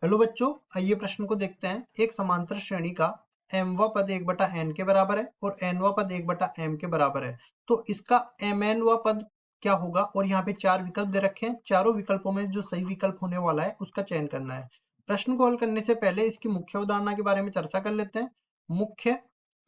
Hello बच्चों, आइए प्रश्न को देखते हैं। एक समांतर श्रेणी का mवां पद 1/n के बराबर है और nवां पद 1/m के बराबर है। तो इसका mnवां पद क्या होगा? और यहाँ पे चार विकल्प दे रखे हैं। चारों विकल्पों में जो सही विकल्प होने वाला है उसका चयन करना है। प्रश्न को हल करने से पहले इसकी मुख्य अवधारणा के बारे में चर्चा कर लेते हैं। मुख्य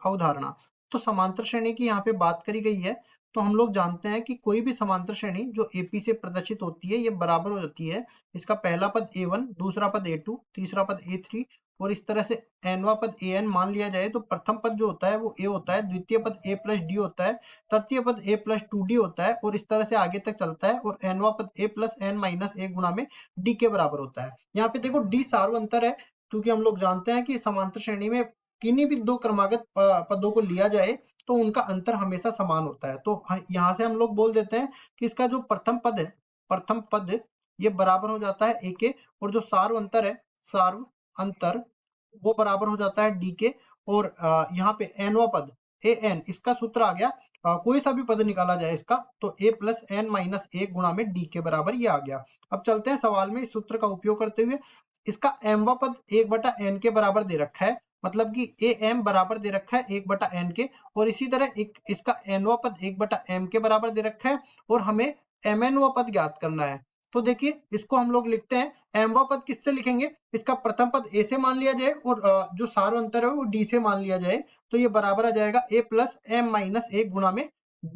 अवधारणा, तो समांतर श्रेणी की यहाँ पे बात करी गई है। तो हम लोग जानते हैं कि कोई भी समांतर श्रेणी जो AP से प्रदर्शित होती है ये बराबर हो जाती है। इसका पहला पद A1, दूसरा पद A2, तीसरा पद A3 और इस तरह से nवां पद AN मान लिया जाए तो प्रथम पद जो होता है वो A होता है, द्वितीय पद A प्लस D होता है, तृतीय पद A प्लस 2D होता है और इस तरह से आगे तक चलता है और nवां पद A प्लस n माइनस 1 गुना में D के बराबर होता है। यहाँ पे देखो D सार्वंतर है, क्योंकि हम लोग जानते हैं कि समांतर श्रेणी में किन्हीं भी दो क्रमागत पदों को लिया जाए तो उनका अंतर हमेशा समान होता है। तो यहाँ से हम लोग बोल देते हैं कि इसका जो प्रथम पद है, प्रथम पद ये बराबर हो जाता है A के, और जो सार्व अंतर है, सार्व अंतर वो बराबर हो जाता है D के। और यहाँ पे nवां पद AN, इसका सूत्र आ गया, कोई सा भी पद निकाला जाए इसका तो A प्लस n माइनस 1 गुणा में D के बराबर ये आ गया। अब चलते हैं सवाल में इस सूत्र का उपयोग करते हुए। इसका mवां पद 1/n के बराबर दे रखा है, मतलब कि AM बराबर दे रखा है 1/n के, और इसी तरह इसका nवां पद 1/m के बराबर दे रखा है और हमें mnवां पद ज्ञात करना है। तो देखिए इसको हम लोग लिखते हैं, mवां पद किससे लिखेंगे? इसका प्रथम पद A से मान लिया जाए और जो सार्व अंतर है वो D से मान लिया जाए, तो ये बराबर आ जाएगा A प्लस m माइनस 1 गुणा में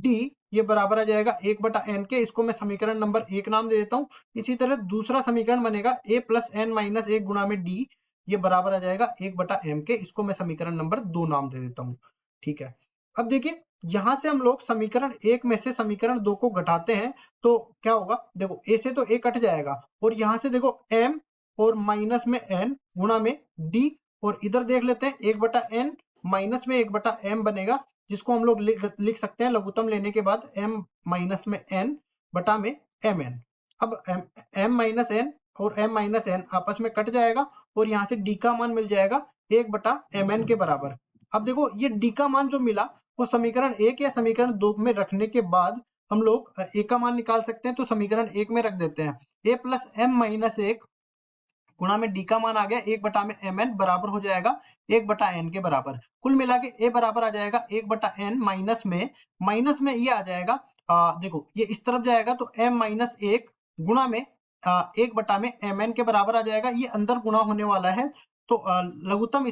D। ये बराबर आ जाएगा 1/n के। इसको मैं समीकरण नंबर 1 नाम दे देता हूँ। इसी तरह दूसरा समीकरण बनेगा A प्लस n माइनस 1 गुणा में D, ये बराबर आ जाएगा 1/m के। इसको मैं समीकरण नंबर 2 नाम दे देता हूँ। ठीक है, अब देखिए यहां से हम लोग समीकरण 1 में से समीकरण 2 को घटाते हैं तो क्या होगा? देखो A से तो A कट जाएगा और यहाँ से देखो m और माइनस में n गुणा में D, और इधर देख लेते हैं 1/n माइनस में 1/m बनेगा, जिसको हम लोग लिख सकते हैं लघुत्तम लेने के बाद m माइनस में n बटा में mn। अब m माइनस n और m माइनस n आपस में कट जाएगा और यहाँ से D का मान मिल जाएगा 1/mn के बराबर। अब देखो ये D का मान जो मिला वो समीकरण 1 या समीकरण 2 में रखने के बाद हम लोग A का मान निकाल सकते हैं। तो समीकरण 1 में रख देते हैं, A प्लस m माइनस 1 गुणा में D का मान आ गया 1/mn बराबर हो जाएगा 1/n के बराबर। कुल मिला के A बराबर आ जाएगा 1/n माइनस में ये आ जाएगा, देखो ये इस तरफ जाएगा तो m माइनस 1 गुणा में 1/mn के बराबर आ जाएगा। ये अंदर गुणा होने वाला है तो लघुत्तम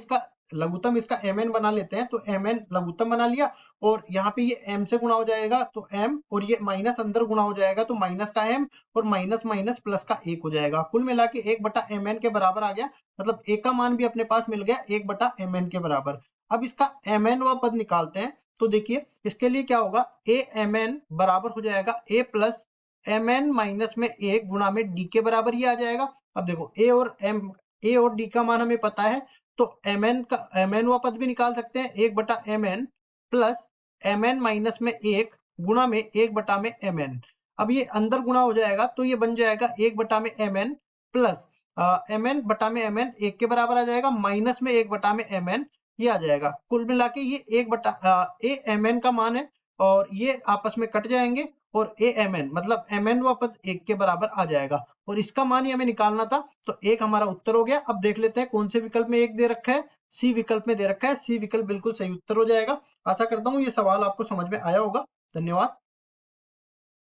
इसका mn बना लेते हैं। तो mn लघुत्तम बना लिया और यहाँ पे ये m से गुणा हो जाएगा तो m, और ये माइनस अंदर गुणा हो जाएगा तो माइनस का m और माइनस माइनस प्लस का 1 हो जाएगा। कुल मिला के 1/mn के बराबर आ गया, मतलब A का मान भी अपने पास मिल गया 1/mn के बराबर। अब इसका mnवां पद निकालते हैं तो देखिए इसके लिए क्या होगा, amn बराबर हो जाएगा A प्लस mn माइनस में 1 गुणा में D के बराबर ये आ जाएगा। अब देखो A और D का मान हमें पता है तो mnवां पद भी निकाल सकते हैं 1/mn प्लस mn माइनस में 1 गुणा में 1/mn। अब ये अंदर गुणा हो जाएगा तो ये बन जाएगा 1/mn प्लस mn बटा में mn 1 के बराबर आ जाएगा, माइनस में 1/mn ये आ जाएगा। कुल मिला के ये amn का मान है और ये आपस में कट जाएंगे और amn मतलब mn व पद 1 के बराबर आ जाएगा और इसका मान ही हमें निकालना था। तो 1 हमारा उत्तर हो गया। अब देख लेते हैं कौन से विकल्प में 1 दे रखा है। सी विकल्प में दे रखा है, सी विकल्प बिल्कुल सही उत्तर हो जाएगा। आशा करता हूँ ये सवाल आपको समझ में आया होगा। धन्यवाद।